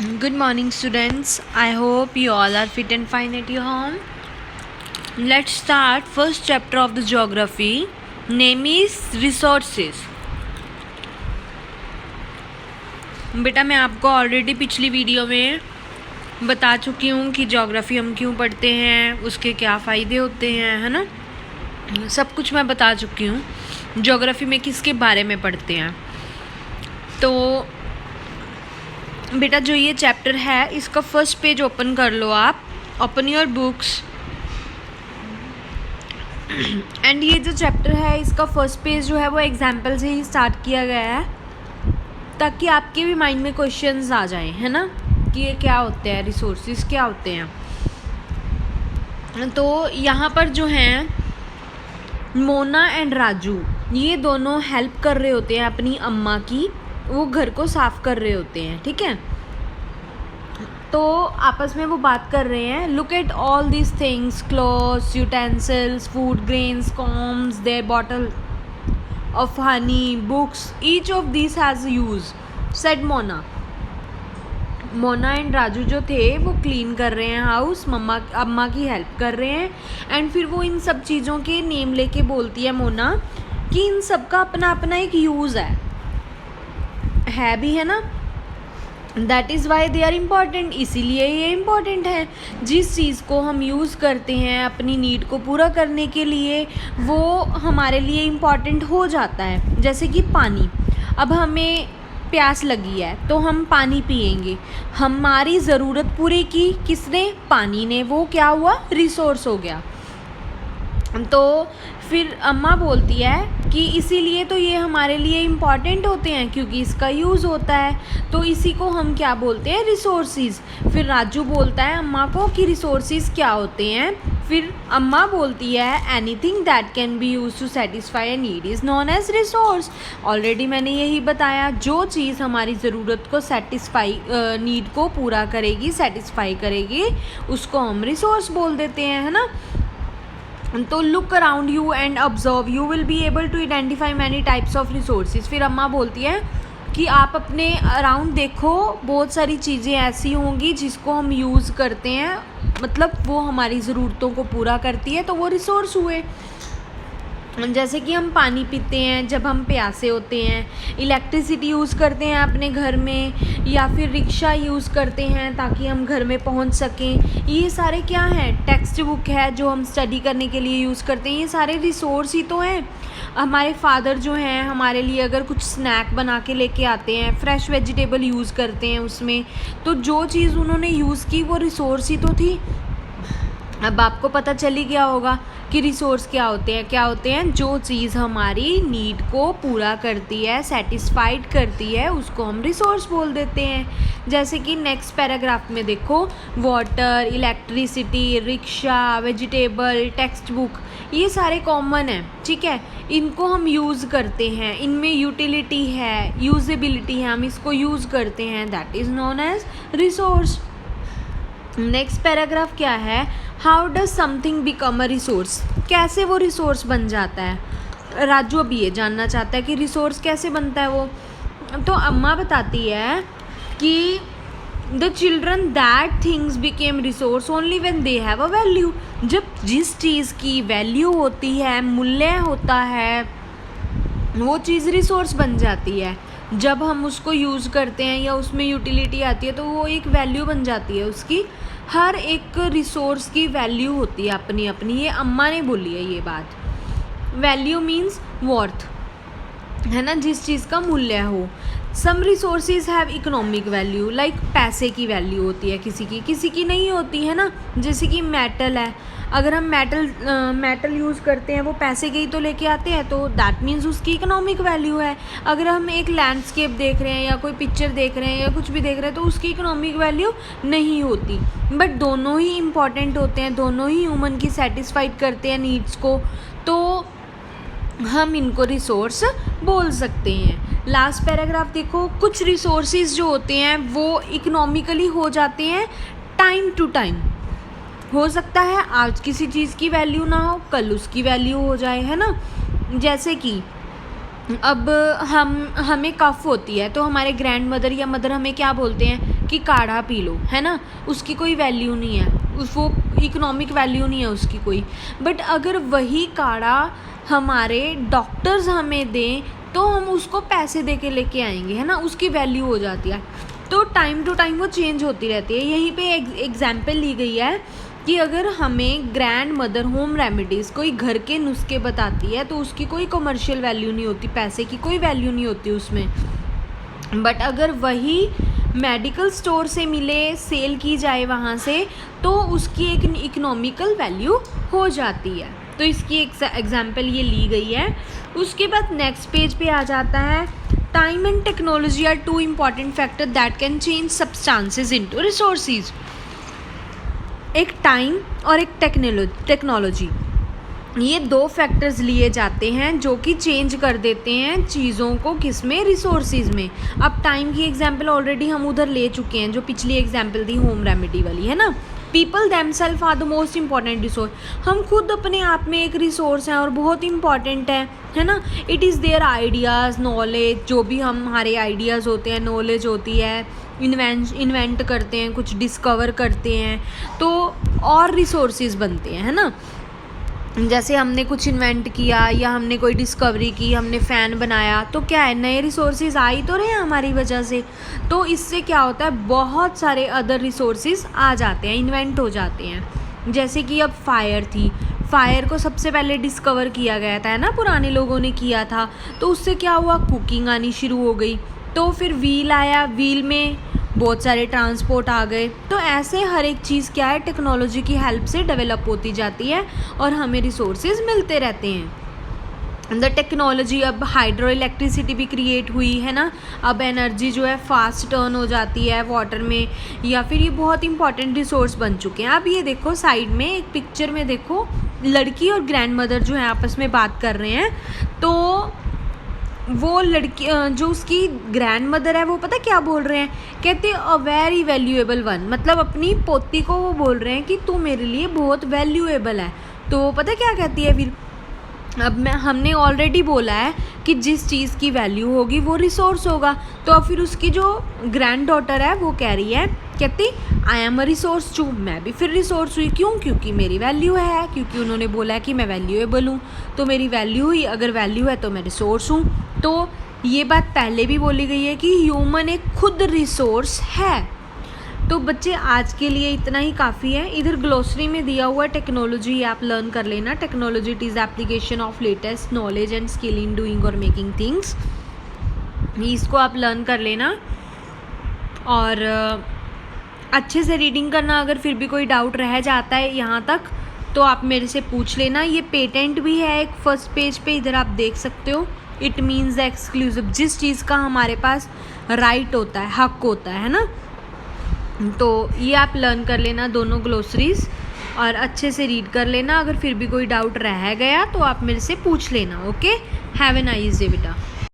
Good morning, students. I hope you all are fit and fine at your home. Let's start first chapter of the geography. Name is resources. बेटा मैं आपको already पिछली video में बता चुकी हूँ कि ज्योग्राफी हम क्यों पढ़ते हैं, उसके क्या फ़ायदे होते हैं, है ना। सब कुछ मैं बता चुकी हूँ ज्योग्राफी में किसके बारे में पढ़ते हैं। तो बेटा जो ये चैप्टर है इसका फर्स्ट पेज ओपन कर लो आप, ओपन योर बुक्स। एंड ये जो चैप्टर है इसका फर्स्ट पेज जो है वो एग्जाम्पल से ही स्टार्ट किया गया है ताकि आपके भी माइंड में क्वेश्चंस आ जाएं, है ना, कि ये क्या होते हैं, रिसोर्सेज क्या होते हैं। तो यहाँ पर जो हैं मोना एंड राजू ये दोनों हेल्प कर रहे होते हैं अपनी अम्मा की, वो घर को साफ कर रहे होते हैं, ठीक है। तो आपस में वो बात कर रहे हैं, look at all these things, clothes, utensils, food grains, combs, their bottle of honey, books, each of this has use, said Mona. Mona and Raju जो थे वो क्लीन कर रहे हैं हाउस, अम्मा की हेल्प कर रहे हैं। एंड फिर वो इन सब चीज़ों के नेम लेके बोलती है मोना कि इन सब का अपना अपना एक यूज़ है भी, है ना। That is why they are important, इसीलिए ये इम्पॉर्टेंट है। जिस चीज़ को हम यूज़ करते हैं अपनी नीड को पूरा करने के लिए वो हमारे लिए इम्पॉर्टेंट हो जाता है। जैसे कि पानी, अब हमें प्यास लगी है तो हम पानी पिएंगे, हमारी ज़रूरत पूरी की किसने, पानी ने, वो क्या हुआ, रिसोर्स हो गया। तो फिर अम्मा बोलती है कि इसीलिए तो ये हमारे लिए इम्पॉर्टेंट होते हैं क्योंकि इसका यूज़ होता है, तो इसी को हम क्या बोलते हैं, रिसोर्सेज। फिर राजू बोलता है अम्मा को कि रिसोर्सेज क्या होते हैं। फिर अम्मा बोलती है anything that can be use to satisfy a need is known as resource. Already मैंने यही बताया, जो चीज़ हमारी ज़रूरत को सेटिस्फाई, नीड को पूरा करेगी, सेटिस्फाई करेगी, उसको हम रिसोर्स बोल देते हैं, है ना। तो look around you and observe, you will be able to identify many types of resources. फिर अम्मा बोलती है कि आप अपने अराउंड देखो, बहुत सारी चीज़ें ऐसी होंगी जिसको हम यूज़ करते हैं, मतलब वो हमारी ज़रूरतों को पूरा करती है, तो वो रिसोर्स हुए। जैसे कि हम पानी पीते हैं जब हम प्यासे होते हैं, इलेक्ट्रिसिटी यूज़ करते हैं अपने घर में, या फिर रिक्शा यूज़ करते हैं ताकि हम घर में पहुंच सकें। ये सारे क्या हैं, टेक्स्ट बुक है जो हम स्टडी करने के लिए यूज़ करते हैं, ये सारे रिसोर्स ही तो हैं। हमारे फादर जो हैं हमारे लिए अगर कुछ स्नैक बना के लेके आते हैं, फ्रेश वेजिटेबल यूज़ करते हैं उसमें, तो जो चीज़ उन्होंने यूज़ की वो रिसोर्स ही तो थी। अब आपको पता चल ही गया होगा कि रिसोर्स क्या होते हैं, जो चीज़ हमारी नीड को पूरा करती है, सेटिस्फाइड करती है, उसको हम रिसोर्स बोल देते हैं। जैसे कि नेक्स्ट पैराग्राफ में देखो, water, electricity, rickshaw, vegetable, text book, ये सारे कॉमन हैं, ठीक है। इनको हम यूज़ करते हैं, इनमें यूटिलिटी है, यूजेबिलिटी है, हम इसको यूज़ करते हैं, that is known as resource. Next paragraph क्या है, how does something become a resource, कैसे वो रिसोर्स बन जाता है। राजू अभी ये जानना चाहता है कि रिसोर्स कैसे बनता है वो। तो अम्मा बताती है कि the children that things became resource only when they have a value, जब जिस चीज़ की वैल्यू होती है, मूल्य होता है, वो चीज़ रिसोर्स बन जाती है। जब हम उसको यूज़ करते हैं या उसमें यूटिलिटी आती है तो वो एक वैल्यू बन जाती है उसकी। हर एक रिसोर्स की वैल्यू होती है अपनी अपनी, ये अम्मा ने बोली है ये बात। वैल्यू मीन्स वर्थ, है ना, जिस चीज़ का मूल्य हो। Some resources have economic value, like पैसे की वैल्यू होती है किसी की नहीं होती, है ना। जैसे कि मेटल है, अगर हम मेटल यूज़ करते हैं वो पैसे के ही तो लेके आते हैं, तो दैट मीन्स उसकी इकोनॉमिक वैल्यू है। अगर हम एक लैंडस्केप देख रहे हैं या कोई पिक्चर देख रहे हैं या कुछ भी देख रहे हैं तो उसकी इकोनॉमिक वैल्यू नहीं होती, बट दोनों ही इम्पॉर्टेंट होते हैं, दोनों ही ह्यूमन की सेटिस्फाइड करते हैं नीड्स को, तो हम इनको रिसोर्स बोल सकते हैं। लास्ट पैराग्राफ देखो, कुछ रिसोर्सेज जो होते हैं वो इकोनॉमिकली हो जाते हैं टाइम टू टाइम। हो सकता है आज किसी चीज़ की वैल्यू ना हो, कल उसकी वैल्यू हो जाए, है ना। जैसे कि अब हमें कफ होती है तो हमारे ग्रैंड मदर या मदर हमें क्या बोलते हैं कि काढ़ा पी लो, है ना, उसकी कोई वैल्यू नहीं है, वो इकोनॉमिक वैल्यू नहीं है उसकी कोई। बट अगर वही काढ़ा हमारे डॉक्टर्स हमें दें तो हम उसको पैसे दे के लेके आएंगे, है ना, उसकी वैल्यू हो जाती है। तो टाइम टू टाइम वो चेंज होती रहती है। यहीं पे एग्जाम्पल ली गई है कि अगर हमें ग्रैंड मदर होम रेमेडीज़ कोई घर के नुस्खे बताती है तो उसकी कोई कमर्शियल वैल्यू नहीं होती, पैसे की कोई वैल्यू नहीं होती उसमें। बट अगर वही मेडिकल स्टोर से मिले, सेल की जाए वहाँ से, तो उसकी एक इकोनॉमिकल वैल्यू हो जाती है। तो इसकी एक एग्जाम्पल ये ली गई है। उसके बाद नेक्स्ट पेज पे आ जाता है, time and technology are two important factor that can change substances into resources. एक टाइम और एक टेक्नोलॉजी, ये दो फैक्टर्स लिए जाते हैं जो कि चेंज कर देते हैं चीज़ों को, किस में, रिसोर्सेज में। अब टाइम की एग्जांपल ऑलरेडी हम उधर ले चुके हैं, जो पिछली एग्जांपल थी होम रेमेडी वाली, है ना। People themselves are the most important resource. हम खुद अपने आप में एक रिसोर्स हैं और बहुत इंपॉर्टेंट है ना। It is there ideas, knowledge, जो भी हमारे आइडियाज़ होते हैं, नॉलेज होती है, इन्वेंट करते हैं, कुछ डिस्कवर करते हैं, तो और रिसोर्सेज बनते हैं, है ना। जैसे हमने कुछ इन्वेंट किया या हमने कोई डिस्कवरी की, हमने फ़ैन बनाया, तो क्या है, नए रिसोर्सेज आ ही तो रहे हैं हमारी वजह से। तो इससे क्या होता है, बहुत सारे अदर रिसोर्सेज आ जाते हैं, इन्वेंट हो जाते हैं। जैसे कि अब फायर थी, फायर को सबसे पहले डिस्कवर किया गया था, है ना, पुराने लोगों ने किया था। तो उससे क्या हुआ, कुकिंग आनी शुरू हो गई। तो फिर व्हील आया, व्हील में बहुत सारे ट्रांसपोर्ट आ गए। तो ऐसे हर एक चीज़ क्या है, टेक्नोलॉजी की हेल्प से डेवलप होती जाती है और हमें रिसोर्सेज मिलते रहते हैं। द टेक्नोलॉजी, अब हाइड्रो इलेक्ट्रिसिटी भी क्रिएट हुई, है ना। अब एनर्जी जो है फास्ट टर्न हो जाती है वाटर में, या फिर ये बहुत इंपॉर्टेंट रिसोर्स बन चुके हैं। अब ये देखो साइड में एक पिक्चर में देखो, लड़की और ग्रैंड मदर जो है आपस में बात कर रहे हैं। तो वो लड़की जो उसकी ग्रैंड मदर है, वो पता क्या बोल रहे हैं, कहते अ वेरी वैल्यूएबल वन, मतलब अपनी पोती को वो बोल रहे हैं कि तू मेरे लिए बहुत वैल्यूएबल है। तो पता क्या कहती है फिर, अब हमने ऑलरेडी बोला है कि जिस चीज़ की वैल्यू होगी वो रिसोर्स होगा। तो अब फिर उसकी जो ग्रैंड डॉटर है वो कह रही है, कहती I am a resource too, मैं भी फिर रिसोर्स हुई। क्यों, क्योंकि मेरी वैल्यू है, क्योंकि उन्होंने बोला है कि मैं वैल्यूएबल हूँ, तो मेरी वैल्यू हुई। अगर वैल्यू है तो मैं रिसोर्स हूँ। तो ये बात पहले भी बोली गई है कि ह्यूमन एक खुद रिसोर्स है। तो बच्चे आज के लिए इतना ही काफ़ी है। इधर ग्लोसरी में दिया हुआ टेक्नोलॉजी आप लर्न कर लेना। Technology it is application of latest knowledge and skill in doing और मेकिंग थिंग्स, इसको आप लर्न कर लेना। और अच्छे से रीडिंग करना। अगर फिर भी कोई डाउट रह जाता है यहाँ तक तो आप मेरे से पूछ लेना। ये पेटेंट भी है एक फर्स्ट पेज पे, इधर आप देख सकते हो। इट मीन्स एक्सक्लूसिव, जिस चीज़ का हमारे पास राइट होता है, हक होता है ना। तो ये आप लर्न कर लेना दोनों ग्लोसरीज और अच्छे से रीड कर लेना। अगर फिर भी कोई डाउट रह गया तो आप मेरे से पूछ लेना। Okay, have a nice day बेटा।